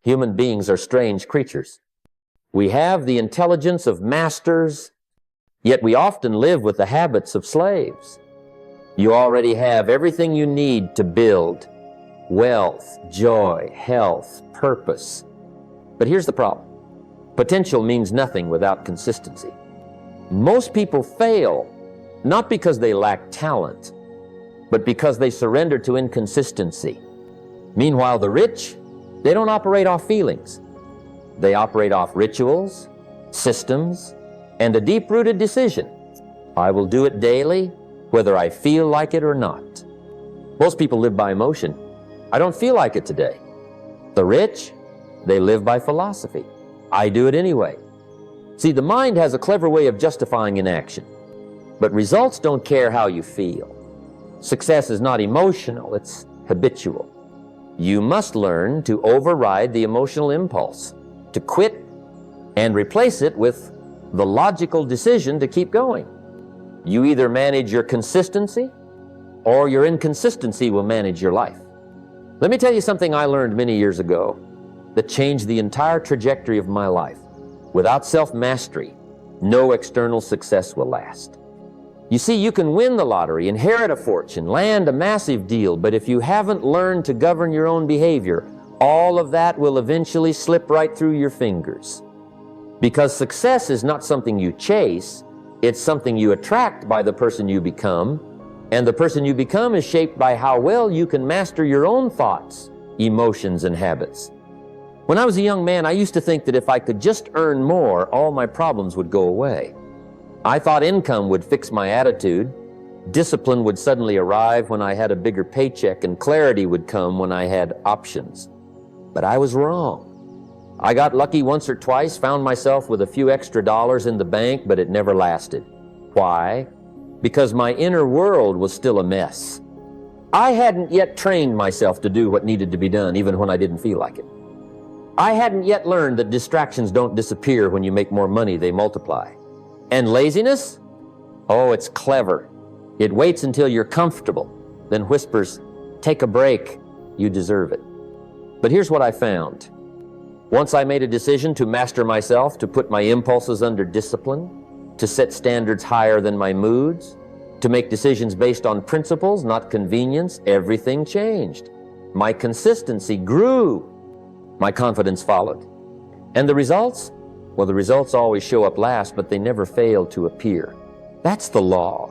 Human beings are strange creatures. We have the intelligence of masters, yet we often live with the habits of slaves. You already have everything you need to build wealth, joy, health, purpose. But here's the problem. Potential means nothing without consistency. Most people fail not because they lack talent, but because they surrender to inconsistency. Meanwhile, the rich, they don't operate off feelings. They operate off rituals, systems, and a deep-rooted decision. I will do it daily, whether I feel like it or not. Most people live by emotion. I don't feel like it today. The rich, they live by philosophy. I do it anyway. See, the mind has a clever way of justifying inaction, but results don't care how you feel. Success is not emotional, it's habitual. You must learn to override the emotional impulse, to quit and replace it with the logical decision to keep going. You either manage your consistency or your inconsistency will manage your life. Let me tell you something I learned many years ago that changed the entire trajectory of my life. Without self-mastery, no external success will last. You see, you can win the lottery, inherit a fortune, land a massive deal, but if you haven't learned to govern your own behavior, all of that will eventually slip right through your fingers. Because success is not something you chase, it's something you attract by the person you become, and the person you become is shaped by how well you can master your own thoughts, emotions, and habits. When I was a young man, I used to think that if I could just earn more, all my problems would go away. I thought income would fix my attitude, discipline would suddenly arrive when I had a bigger paycheck, and clarity would come when I had options. But I was wrong. I got lucky once or twice, found myself with a few extra dollars in the bank, but it never lasted. Why? Because my inner world was still a mess. I hadn't yet trained myself to do what needed to be done, even when I didn't feel like it. I hadn't yet learned that distractions don't disappear when you make more money, they multiply. And laziness? Oh, it's clever. It waits until you're comfortable, then whispers, "Take a break, you deserve it." But here's what I found. Once I made a decision to master myself, to put my impulses under discipline, to set standards higher than my moods, to make decisions based on principles, not convenience, everything changed. My consistency grew. My confidence followed. And the results? Well, the results always show up last, but they never fail to appear. That's the law.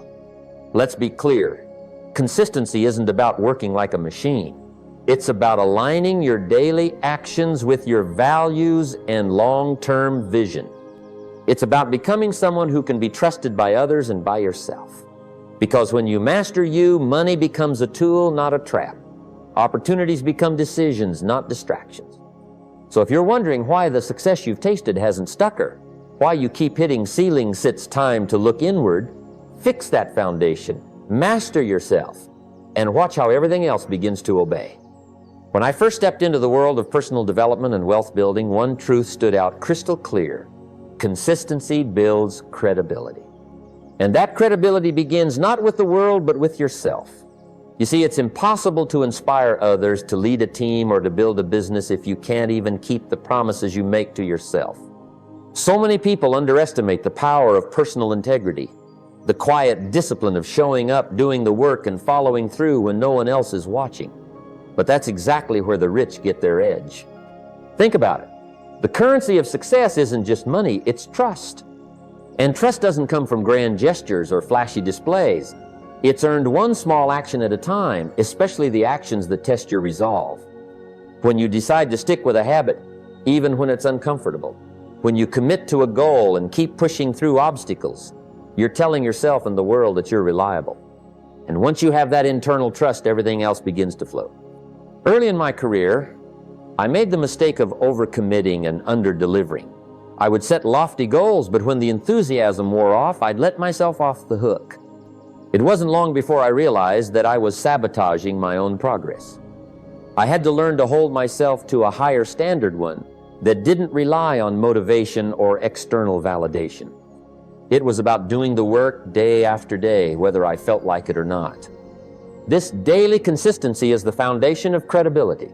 Let's be clear. Consistency isn't about working like a machine. It's about aligning your daily actions with your values and long-term vision. It's about becoming someone who can be trusted by others and by yourself. Because when you master you, money becomes a tool, not a trap. Opportunities become decisions, not distractions. So if you're wondering why the success you've tasted hasn't stuck her, why you keep hitting ceilings, it's time to look inward, fix that foundation, master yourself, and watch how everything else begins to obey. When I first stepped into the world of personal development and wealth building, one truth stood out crystal clear. Consistency builds credibility. And that credibility begins not with the world, but with yourself. You see, it's impossible to inspire others, to lead a team, or to build a business if you can't even keep the promises you make to yourself. So many people underestimate the power of personal integrity, the quiet discipline of showing up, doing the work, and following through when no one else is watching. But that's exactly where the rich get their edge. Think about it. The currency of success isn't just money, it's trust. And trust doesn't come from grand gestures or flashy displays. It's earned one small action at a time, especially the actions that test your resolve. When you decide to stick with a habit, even when it's uncomfortable. When you commit to a goal and keep pushing through obstacles, you're telling yourself and the world that you're reliable. And once you have that internal trust, everything else begins to flow. Early in my career, I made the mistake of overcommitting and under-delivering. I would set lofty goals, but when the enthusiasm wore off, I'd let myself off the hook. It wasn't long before I realized that I was sabotaging my own progress. I had to learn to hold myself to a higher standard, one that didn't rely on motivation or external validation. It was about doing the work day after day, whether I felt like it or not. This daily consistency is the foundation of credibility.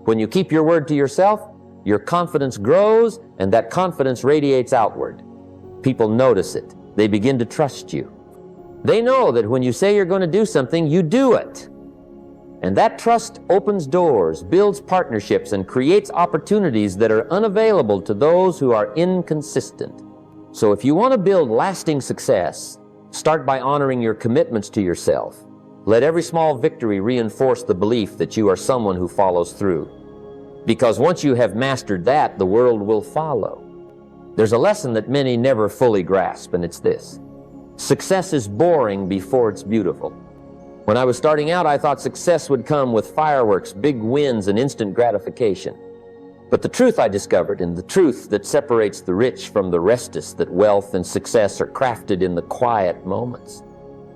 When you keep your word to yourself, your confidence grows, and that confidence radiates outward. People notice it. They begin to trust you. They know that when you say you're going to do something, you do it. And that trust opens doors, builds partnerships, and creates opportunities that are unavailable to those who are inconsistent. So if you want to build lasting success, start by honoring your commitments to yourself. Let every small victory reinforce the belief that you are someone who follows through. Because once you have mastered that, the world will follow. There's a lesson that many never fully grasp, and it's this: success is boring before it's beautiful. When I was starting out, I thought success would come with fireworks, big wins, and instant gratification. But the truth I discovered, and the truth that separates the rich from the rest, is that wealth and success are crafted in the quiet moments,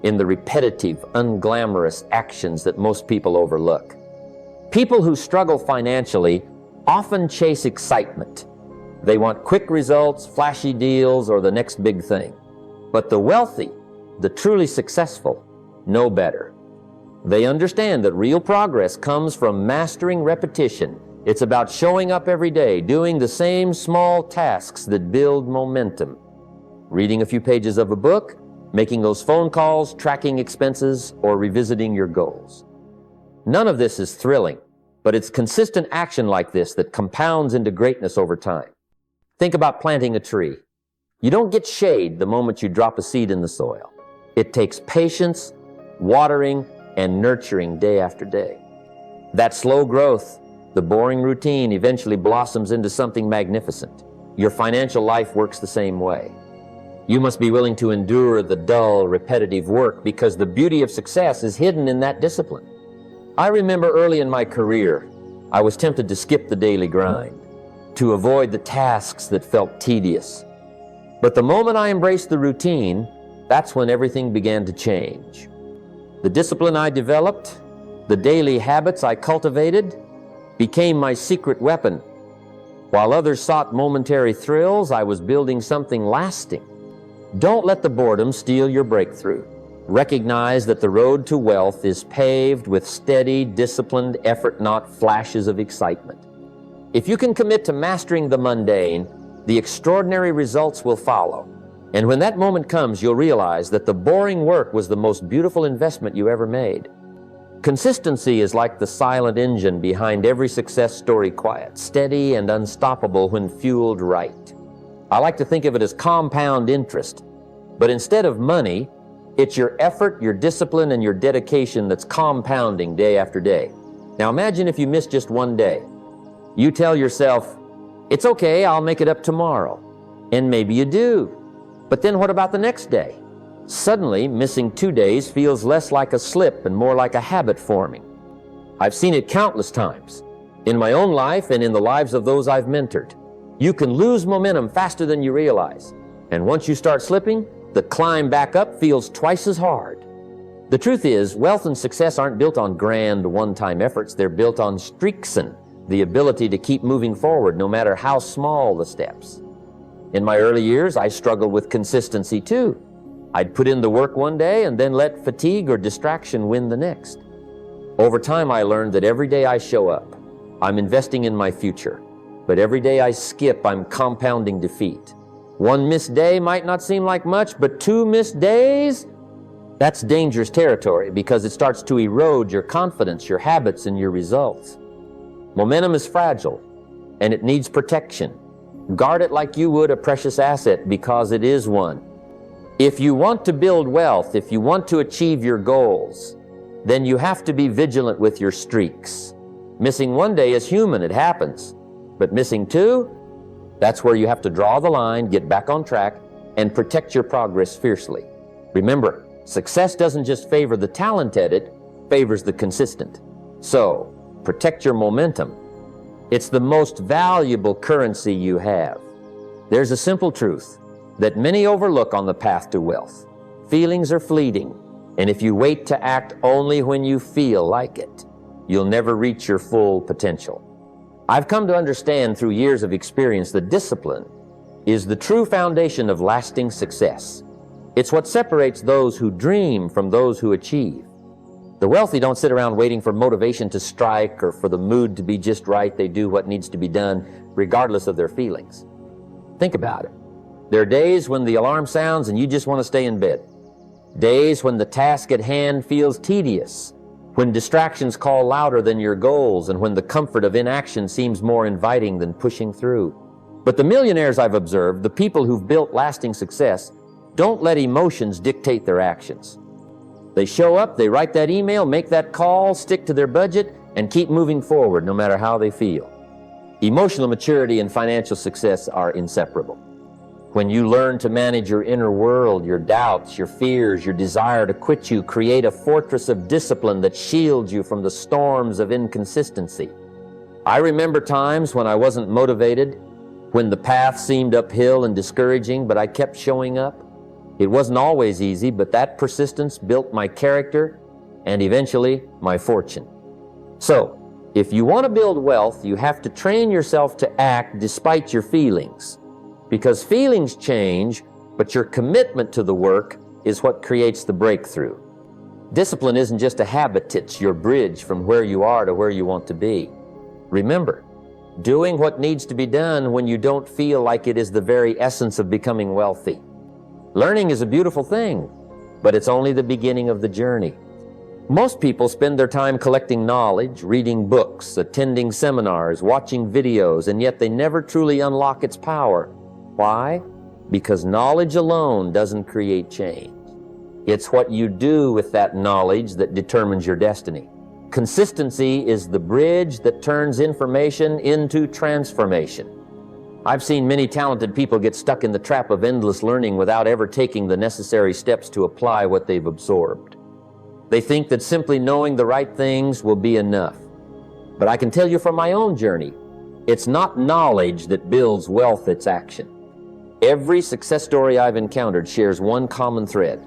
in the repetitive, unglamorous actions that most people overlook. People who struggle financially often chase excitement. They want quick results, flashy deals, or the next big thing. But the wealthy, the truly successful, know better. They understand that real progress comes from mastering repetition. It's about showing up every day, doing the same small tasks that build momentum. Reading a few pages of a book, making those phone calls, tracking expenses, or revisiting your goals. None of this is thrilling, but it's consistent action like this that compounds into greatness over time. Think about planting a tree. You don't get shade the moment you drop a seed in the soil. It takes patience, watering, and nurturing day after day. That slow growth, the boring routine, eventually blossoms into something magnificent. Your financial life works the same way. You must be willing to endure the dull, repetitive work, because the beauty of success is hidden in that discipline. I remember early in my career, I was tempted to skip the daily grind, to avoid the tasks that felt tedious. But the moment I embraced the routine, that's when everything began to change. The discipline I developed, the daily habits I cultivated, became my secret weapon. While others sought momentary thrills, I was building something lasting. Don't let the boredom steal your breakthrough. Recognize that the road to wealth is paved with steady, disciplined effort, not flashes of excitement. If you can commit to mastering the mundane, the extraordinary results will follow. And when that moment comes, you'll realize that the boring work was the most beautiful investment you ever made. Consistency is like the silent engine behind every success story, quiet, steady, and unstoppable when fueled right. I like to think of it as compound interest. But instead of money, it's your effort, your discipline, and your dedication that's compounding day after day. Now imagine if you miss just one day. You tell yourself, it's okay, I'll make it up tomorrow. And maybe you do. But then what about the next day? Suddenly, missing 2 days feels less like a slip and more like a habit forming. I've seen it countless times, in my own life and in the lives of those I've mentored. You can lose momentum faster than you realize. And once you start slipping, the climb back up feels twice as hard. The truth is, wealth and success aren't built on grand one-time efforts. They're built on streaksin', the ability to keep moving forward no matter how small the steps. In my early years, I struggled with consistency too. I'd put in the work one day and then let fatigue or distraction win the next. Over time, I learned that every day I show up, I'm investing in my future. But every day I skip, I'm compounding defeat. One missed day might not seem like much, but 2 missed days? That's dangerous territory, because it starts to erode your confidence, your habits, and your results. Momentum is fragile, and it needs protection. Guard it like you would a precious asset, because it is one. If you want to build wealth, if you want to achieve your goals, then you have to be vigilant with your streaks. Missing one day is human, it happens. But missing 2, that's where you have to draw the line, get back on track, and protect your progress fiercely. Remember, success doesn't just favor the talented, it favors the consistent. So, protect your momentum. It's the most valuable currency you have. There's a simple truth that many overlook on the path to wealth. Feelings are fleeting, and if you wait to act only when you feel like it, you'll never reach your full potential. I've come to understand through years of experience that discipline is the true foundation of lasting success. It's what separates those who dream from those who achieve. The wealthy don't sit around waiting for motivation to strike or for the mood to be just right. They do what needs to be done, regardless of their feelings. Think about it. There are days when the alarm sounds and you just want to stay in bed. Days when the task at hand feels tedious, when distractions call louder than your goals, and when the comfort of inaction seems more inviting than pushing through. But the millionaires I've observed, the people who've built lasting success, don't let emotions dictate their actions. They show up, they write that email, make that call, stick to their budget, and keep moving forward no matter how they feel. Emotional maturity and financial success are inseparable. When you learn to manage your inner world, your doubts, your fears, your desire to quit, you create a fortress of discipline that shields you from the storms of inconsistency. I remember times when I wasn't motivated, when the path seemed uphill and discouraging, but I kept showing up. It wasn't always easy, but that persistence built my character and eventually my fortune. So, if you want to build wealth, you have to train yourself to act despite your feelings. Because feelings change, but your commitment to the work is what creates the breakthrough. Discipline isn't just a habit, it's your bridge from where you are to where you want to be. Remember, doing what needs to be done when you don't feel like it is the very essence of becoming wealthy. Learning is a beautiful thing, but it's only the beginning of the journey. Most people spend their time collecting knowledge, reading books, attending seminars, watching videos, and yet they never truly unlock its power. Why? Because knowledge alone doesn't create change. It's what you do with that knowledge that determines your destiny. Consistency is the bridge that turns information into transformation. I've seen many talented people get stuck in the trap of endless learning without ever taking the necessary steps to apply what they've absorbed. They think that simply knowing the right things will be enough. But I can tell you from my own journey, it's not knowledge that builds wealth, it's action. Every success story I've encountered shares one common thread: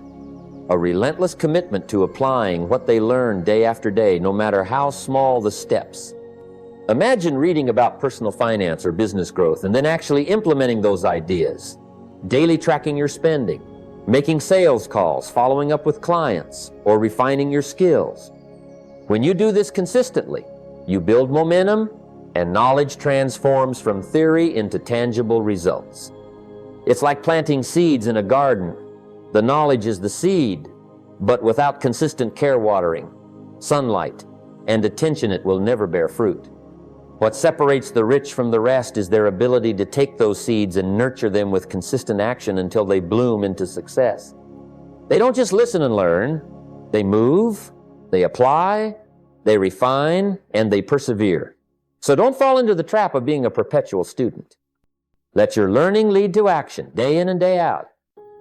a relentless commitment to applying what they learn day after day, no matter how small the steps. Imagine reading about personal finance or business growth and then actually implementing those ideas. Daily tracking your spending, making sales calls, following up with clients, or refining your skills. When you do this consistently, you build momentum and knowledge transforms from theory into tangible results. It's like planting seeds in a garden. The knowledge is the seed, but without consistent care watering, sunlight, and attention, it will never bear fruit. What separates the rich from the rest is their ability to take those seeds and nurture them with consistent action until they bloom into success. They don't just listen and learn. They move, they apply, they refine, and they persevere. So don't fall into the trap of being a perpetual student. Let your learning lead to action, day in and day out,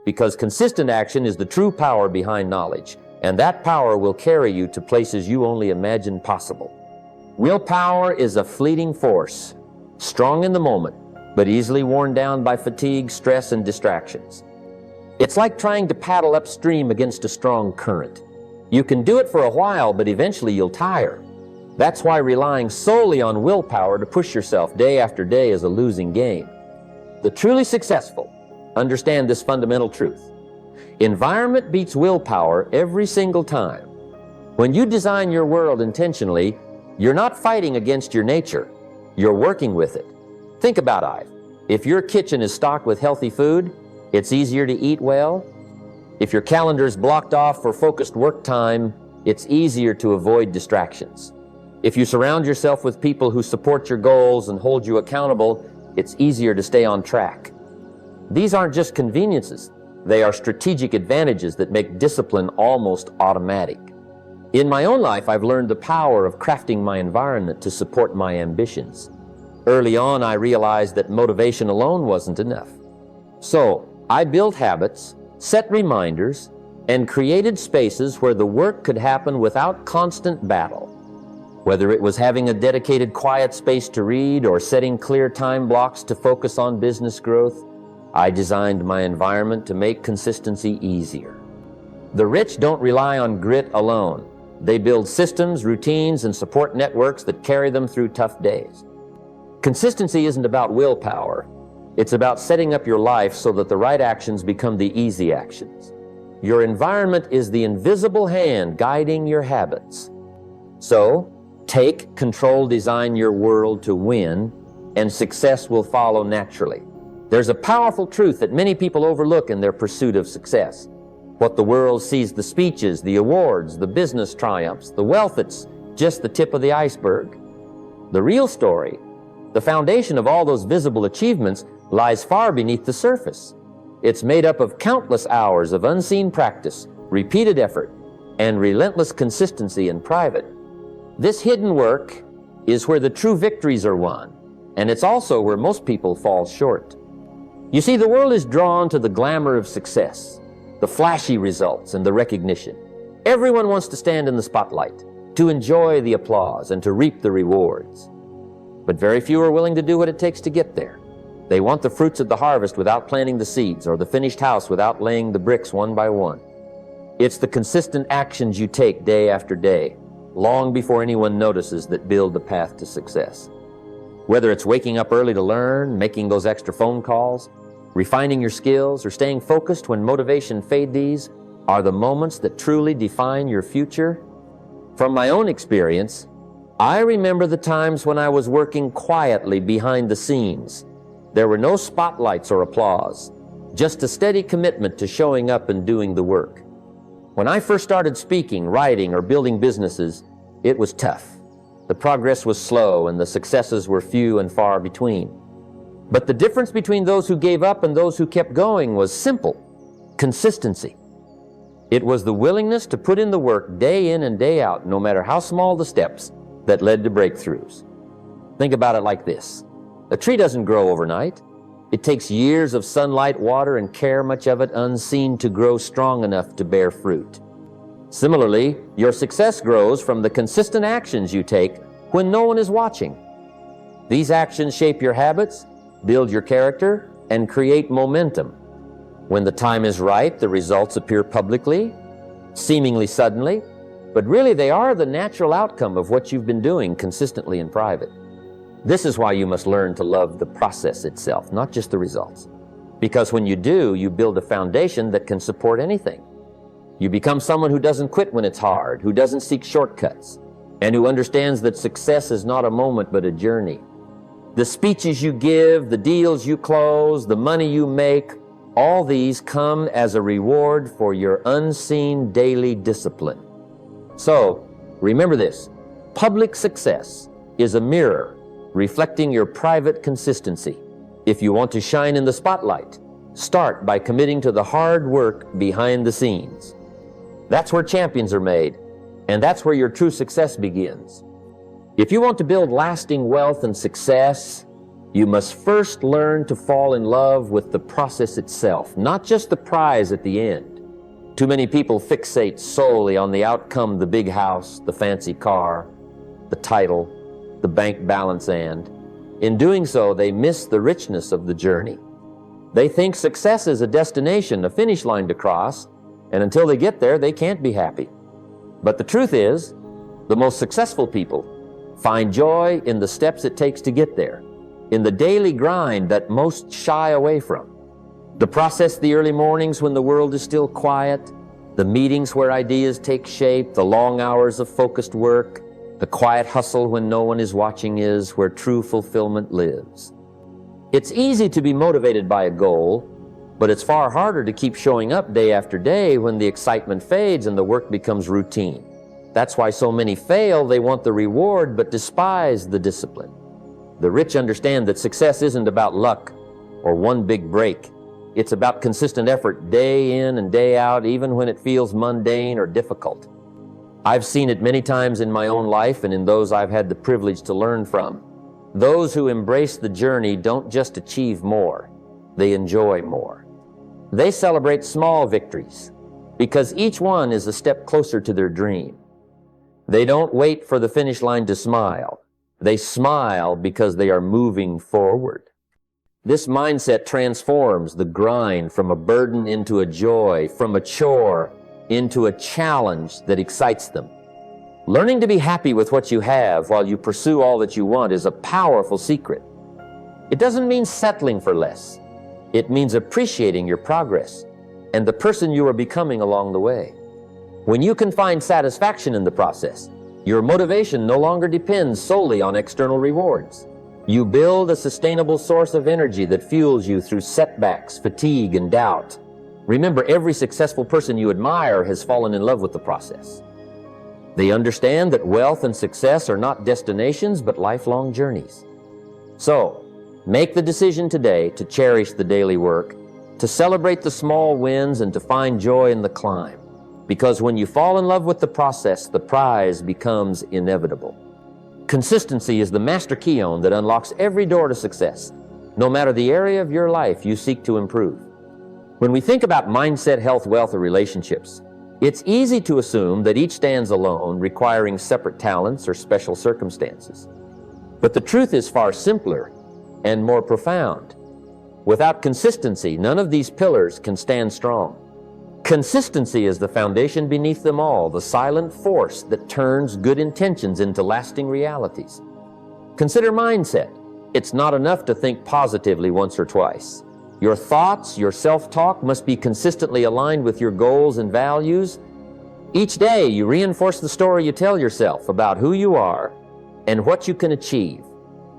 because consistent action is the true power behind knowledge, and that power will carry you to places you only imagined possible. Willpower is a fleeting force, strong in the moment, but easily worn down by fatigue, stress, and distractions. It's like trying to paddle upstream against a strong current. You can do it for a while, but eventually you'll tire. That's why relying solely on willpower to push yourself day after day is a losing game. The truly successful understand this fundamental truth. Environment beats willpower every single time. When you design your world intentionally, you're not fighting against your nature. You're working with it. Think about it. If your kitchen is stocked with healthy food, it's easier to eat well. If your calendar is blocked off for focused work time, it's easier to avoid distractions. If you surround yourself with people who support your goals and hold you accountable, it's easier to stay on track. These aren't just conveniences. They are strategic advantages that make discipline almost automatic. In my own life, I've learned the power of crafting my environment to support my ambitions. Early on, I realized that motivation alone wasn't enough. So, I built habits, set reminders, and created spaces where the work could happen without constant battle. Whether it was having a dedicated quiet space to read or setting clear time blocks to focus on business growth, I designed my environment to make consistency easier. The rich don't rely on grit alone. They build systems, routines, and support networks that carry them through tough days. Consistency isn't about willpower. It's about setting up your life so that the right actions become the easy actions. Your environment is the invisible hand guiding your habits. So, take, control, design your world to win, and success will follow naturally. There's a powerful truth that many people overlook in their pursuit of success. What the world sees, the speeches, the awards, the business triumphs, the wealth, it's just the tip of the iceberg. The real story, the foundation of all those visible achievements, lies far beneath the surface. It's made up of countless hours of unseen practice, repeated effort, and relentless consistency in private. This hidden work is where the true victories are won, and it's also where most people fall short. You see, the world is drawn to the glamour of success, the flashy results, and the recognition. Everyone wants to stand in the spotlight, to enjoy the applause, and to reap the rewards. But very few are willing to do what it takes to get there. They want the fruits of the harvest without planting the seeds, or the finished house without laying the bricks one by one. It's the consistent actions you take day after day, long before anyone notices, that build the path to success. Whether it's waking up early to learn, making those extra phone calls, refining your skills, or staying focused when motivation fades, these are the moments that truly define your future. From my own experience, I remember the times when I was working quietly behind the scenes. There were no spotlights or applause, just a steady commitment to showing up and doing the work. When I first started speaking, writing, or building businesses, it was tough. The progress was slow and the successes were few and far between. But the difference between those who gave up and those who kept going was simple: consistency. It was the willingness to put in the work day in and day out, no matter how small the steps, that led to breakthroughs. Think about it like this. A tree doesn't grow overnight. It takes years of sunlight, water, and care, much of it unseen, to grow strong enough to bear fruit. Similarly, your success grows from the consistent actions you take when no one is watching. These actions shape your habits, build your character, and create momentum. When the time is right, the results appear publicly, seemingly suddenly, but really they are the natural outcome of what you've been doing consistently in private. This is why you must learn to love the process itself, not just the results. Because when you do, you build a foundation that can support anything. You become someone who doesn't quit when it's hard, who doesn't seek shortcuts, and who understands that success is not a moment but a journey. The speeches you give, the deals you close, the money you make, all these come as a reward for your unseen daily discipline. So, remember this: public success is a mirror reflecting your private consistency. If you want to shine in the spotlight, start by committing to the hard work behind the scenes. That's where champions are made, and that's where your true success begins. If you want to build lasting wealth and success, you must first learn to fall in love with the process itself, not just the prize at the end. Too many people fixate solely on the outcome: the big house, the fancy car, the title, the bank balance, and in doing so, they miss the richness of the journey. They think success is a destination, a finish line to cross, and until they get there, they can't be happy. But the truth is, the most successful people find joy in the steps it takes to get there, in the daily grind that most shy away from. The process, the early mornings when the world is still quiet, the meetings where ideas take shape, the long hours of focused work, the quiet hustle when no one is watching is where true fulfillment lives. It's easy to be motivated by a goal, but it's far harder to keep showing up day after day when the excitement fades and the work becomes routine. That's why so many fail. They want the reward but despise the discipline. The rich understand that success isn't about luck or one big break. It's about consistent effort day in and day out, even when it feels mundane or difficult. I've seen it many times in my own life and in those I've had the privilege to learn from. Those who embrace the journey don't just achieve more, they enjoy more. They celebrate small victories because each one is a step closer to their dream. They don't wait for the finish line to smile. They smile because they are moving forward. This mindset transforms the grind from a burden into a joy, from a chore into a challenge that excites them. Learning to be happy with what you have while you pursue all that you want is a powerful secret. It doesn't mean settling for less. It means appreciating your progress, and the person you are becoming along the way. When you can find satisfaction in the process, your motivation no longer depends solely on external rewards. You build a sustainable source of energy that fuels you through setbacks, fatigue, and doubt. Remember, every successful person you admire has fallen in love with the process. They understand that wealth and success are not destinations, but lifelong journeys. So, make the decision today to cherish the daily work, to celebrate the small wins, and to find joy in the climb. Because when you fall in love with the process, the prize becomes inevitable. Consistency is the master keyon that unlocks every door to success, no matter the area of your life you seek to improve. When we think about mindset, health, wealth, or relationships, it's easy to assume that each stands alone, requiring separate talents or special circumstances. But the truth is far simpler and more profound. Without consistency, none of these pillars can stand strong. Consistency is the foundation beneath them all, the silent force that turns good intentions into lasting realities. Consider mindset. It's not enough to think positively once or twice. Your thoughts, your self-talk must be consistently aligned with your goals and values. Each day, you reinforce the story you tell yourself about who you are and what you can achieve.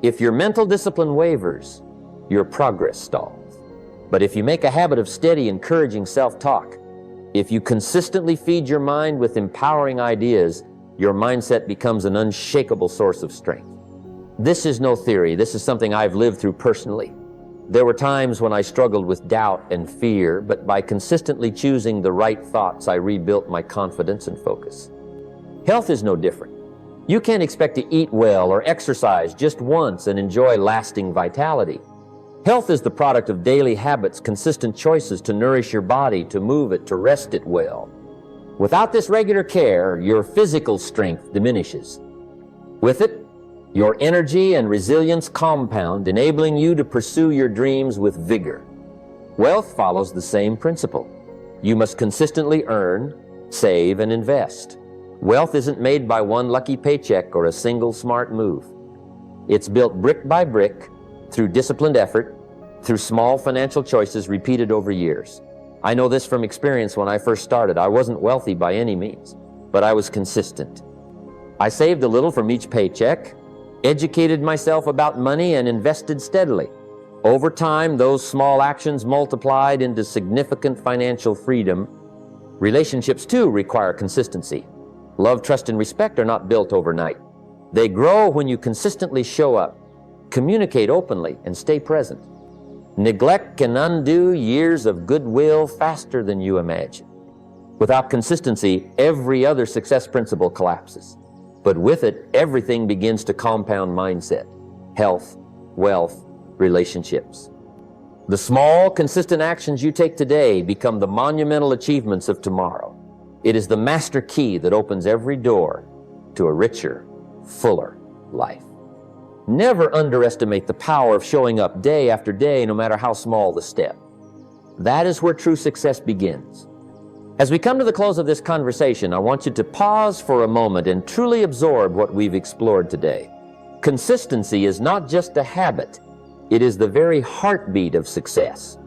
If your mental discipline wavers, your progress stalls. But if you make a habit of steady, encouraging self-talk, if you consistently feed your mind with empowering ideas, your mindset becomes an unshakable source of strength. This is no theory. This is something I've lived through personally. There were times when I struggled with doubt and fear, but by consistently choosing the right thoughts, I rebuilt my confidence and focus. Health is no different. You can't expect to eat well or exercise just once and enjoy lasting vitality. Health is the product of daily habits, consistent choices to nourish your body, to move it, to rest it well. Without this regular care, your physical strength diminishes. With it, your energy and resilience compound, enabling you to pursue your dreams with vigor. Wealth follows the same principle. You must consistently earn, save, and invest. Wealth isn't made by one lucky paycheck or a single smart move. It's built brick by brick, through disciplined effort, through small financial choices repeated over years. I know this from experience. When I first started, I wasn't wealthy by any means, but I was consistent. I saved a little from each paycheck, educated myself about money, and invested steadily. Over time, those small actions multiplied into significant financial freedom. Relationships, too, require consistency. Love, trust, and respect are not built overnight. They grow when you consistently show up, communicate openly, and stay present. Neglect can undo years of goodwill faster than you imagine. Without consistency, every other success principle collapses. But with it, everything begins to compound: mindset, health, wealth, relationships. The small, consistent actions you take today become the monumental achievements of tomorrow. It is the master key that opens every door to a richer, fuller life. Never underestimate the power of showing up day after day, no matter how small the step. That is where true success begins. As we come to the close of this conversation, I want you to pause for a moment and truly absorb what we've explored today. Consistency is not just a habit. It is the very heartbeat of success.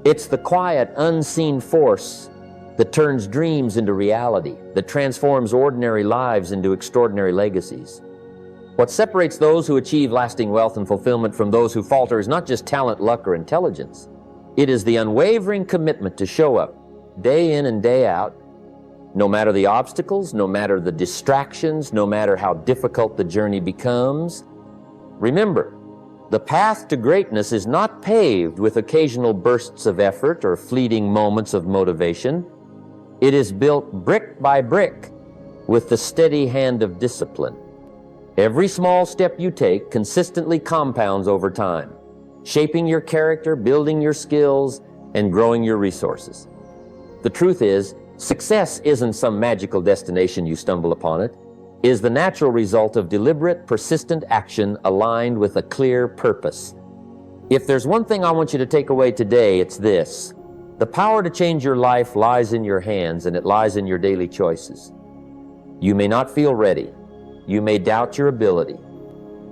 It's the quiet, unseen force that turns dreams into reality, that transforms ordinary lives into extraordinary legacies. What separates those who achieve lasting wealth and fulfillment from those who falter is not just talent, luck, or intelligence. It is the unwavering commitment to show up day in and day out, no matter the obstacles, no matter the distractions, no matter how difficult the journey becomes. Remember, the path to greatness is not paved with occasional bursts of effort or fleeting moments of motivation. It is built brick by brick with the steady hand of discipline. Every small step you take consistently compounds over time, shaping your character, building your skills, and growing your resources. The truth is, success isn't some magical destination you stumble upon. It is the natural result of deliberate, persistent action aligned with a clear purpose. If there's one thing I want you to take away today, it's this: the power to change your life lies in your hands, and it lies in your daily choices. You may not feel ready. You may doubt your ability.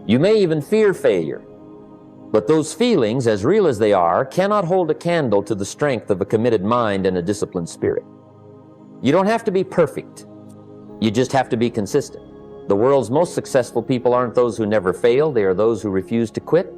You may even fear failure. But those feelings, as real as they are, cannot hold a candle to the strength of a committed mind and a disciplined spirit. You don't have to be perfect. You just have to be consistent. The world's most successful people aren't those who never fail. They are those who refuse to quit